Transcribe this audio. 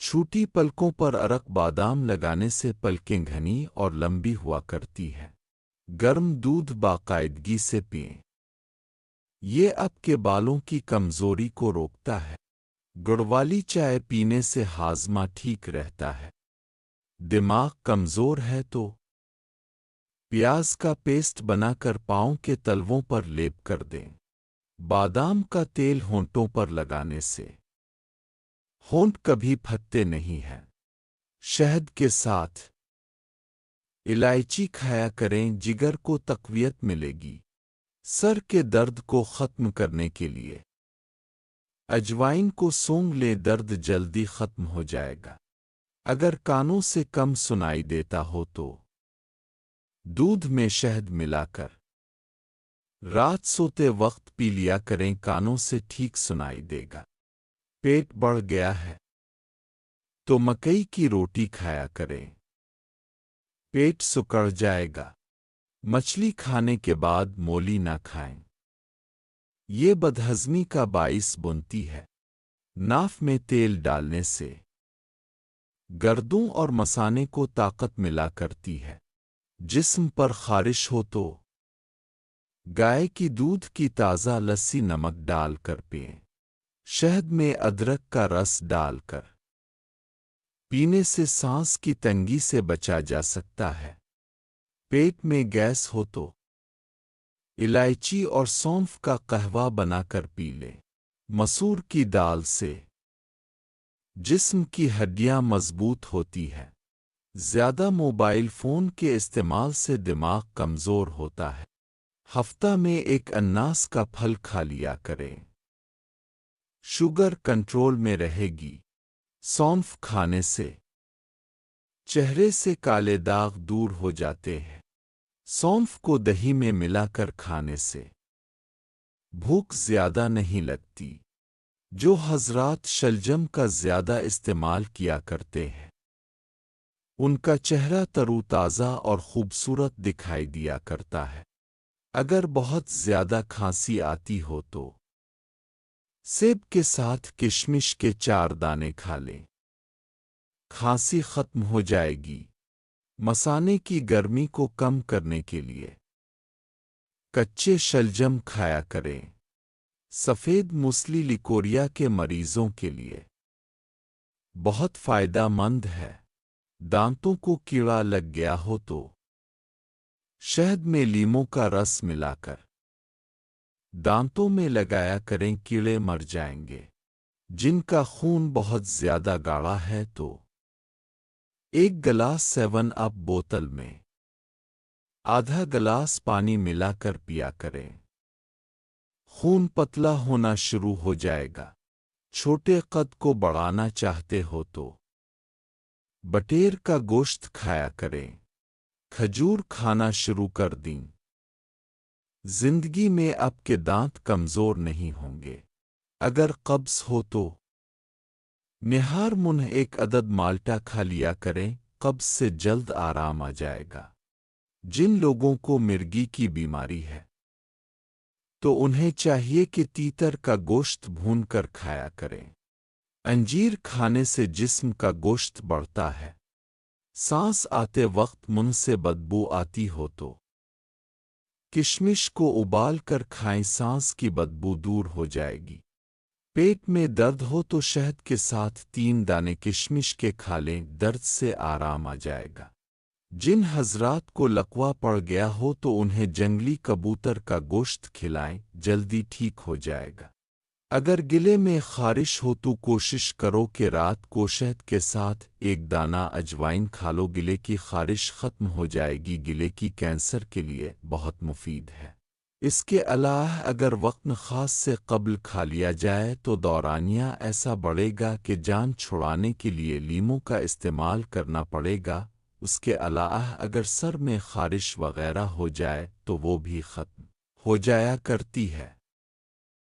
چھوٹی پلکوں پر ارق بادام لگانے سے پلکیں گھنی اور لمبی ہوا کرتی ہیں۔ گرم دودھ باقاعدگی سے پئیں۔ یہ آپ کے بالوں کی کمزوری کو روکتا ہے۔ گڑ والی چائے پینے سے ہاضمہ ٹھیک رہتا ہے۔ دماغ کمزور ہے تو پیاز کا پیسٹ بنا کر پاؤں کے تلووں پر لیپ کر دیں۔ بادام کا تیل ہونٹوں پر لگانے سے ہونٹ کبھی پھٹتے نہیں ہیں۔ شہد کے ساتھ الائچی کھایا کریں، جگر کو تقویت ملے گی۔ سر کے درد کو ختم کرنے کے لیے اجوائن کو سونگھ لیں، درد جلدی ختم ہو جائے گا۔ اگر کانوں سے کم سنائی دیتا ہو تو دودھ میں شہد ملا کر رات سوتے وقت پی لیا کریں، کانوں سے ٹھیک سنائی دے گا۔ پیٹ بڑھ گیا ہے تو مکئی کی روٹی کھایا کریں، پیٹ سکڑ جائے گا۔ مچھلی کھانے کے بعد مولی نہ کھائیں، یہ بدہضمی کا باعث بنتی ہے۔ ناف میں تیل ڈالنے سے گردوں اور مثانے کو طاقت ملا کرتی ہے۔ جسم پر خارش ہو تو گائے کی دودھ کی تازہ لسی نمک ڈال کر پئیں۔ شہد میں ادرک کا رس ڈال کر پینے سے سانس کی تنگی سے بچا جا سکتا ہے۔ پیٹ میں گیس ہو تو الائچی اور سونف کا قہوہ بنا کر پی لیں۔ مسور کی دال سے جسم کی ہڈیاں مضبوط ہوتی ہیں۔ زیادہ موبائل فون کے استعمال سے دماغ کمزور ہوتا ہے۔ ہفتہ میں ایک اناس کا پھل کھا لیا کریں، شوگر کنٹرول میں رہے گی۔ سونف کھانے سے چہرے سے کالے داغ دور ہو جاتے ہیں۔ سونف کو دہی میں ملا کر کھانے سے بھوک زیادہ نہیں لگتی۔ جو حضرات شلجم کا زیادہ استعمال کیا کرتے ہیں ان کا چہرہ ترو تازہ اور خوبصورت دکھائی دیا کرتا ہے۔ اگر بہت زیادہ کھانسی آتی ہو تو سیب کے ساتھ کشمش کے 4 دانے کھا لیں، کھانسی ختم ہو جائے گی۔ مثانے کی گرمی کو کم کرنے کے لیے کچے شلجم کھایا کریں۔ سفید موسلی لیکوریا کے مریضوں کے لیے بہت فائدہ مند ہے۔ دانتوں کو کیڑا لگ گیا ہو تو شہد میں لیموں کا رس ملا کر دانتوں میں لگایا کریں، کیڑے مر جائیں گے۔ جن کا خون بہت زیادہ گاڑھا ہے تو 1 گلاس 7 اپ بوتل میں آدھا گلاس پانی ملا کر پیا کریں، خون پتلا ہونا شروع ہو جائے گا۔ چھوٹے قد کو بڑھانا چاہتے ہو تو بٹیر کا گوشت کھایا کریں، کھجور کھانا شروع کر دیں۔ زندگی میں آپ کے دانت کمزور نہیں ہوں گے۔ اگر قبض ہو تو نہار منہ 1 عدد مالٹا کھا لیا کریں، قبض سے جلد آرام آ جائے گا۔ جن لوگوں کو مرگی کی بیماری ہے تو انہیں چاہیے کہ تیتر کا گوشت بھون کر کھایا کریں۔ انجیر کھانے سے جسم کا گوشت بڑھتا ہے۔ سانس آتے وقت منہ سے بدبو آتی ہو تو کشمش کو ابال کر کھائیں، سانس کی بدبو دور ہو جائے گی۔ پیٹ میں درد ہو تو شہد کے ساتھ 3 دانے کشمش کے کھا لیں، درد سے آرام آ جائے گا۔ جن حضرات کو لقوہ پڑ گیا ہو تو انہیں جنگلی کبوتر کا گوشت کھلائیں، جلدی ٹھیک ہو جائے گا۔ اگر گلے میں خارش ہو تو کوشش کرو کہ رات کو شہد کے ساتھ 1 دانہ اجوائن کھا لو، گلے کی خارش ختم ہو جائے گی۔ گلے کی کینسر کے لیے بہت مفید ہے۔ اس کے علاوہ اگر وقت خاص سے قبل کھا لیا جائے تو دورانیہ ایسا بڑھے گا کہ جان چھڑانے کے لیے لیموں کا استعمال کرنا پڑے گا۔ اس کے علاوہ اگر سر میں خارش وغیرہ ہو جائے تو وہ بھی ختم ہو جایا کرتی ہے۔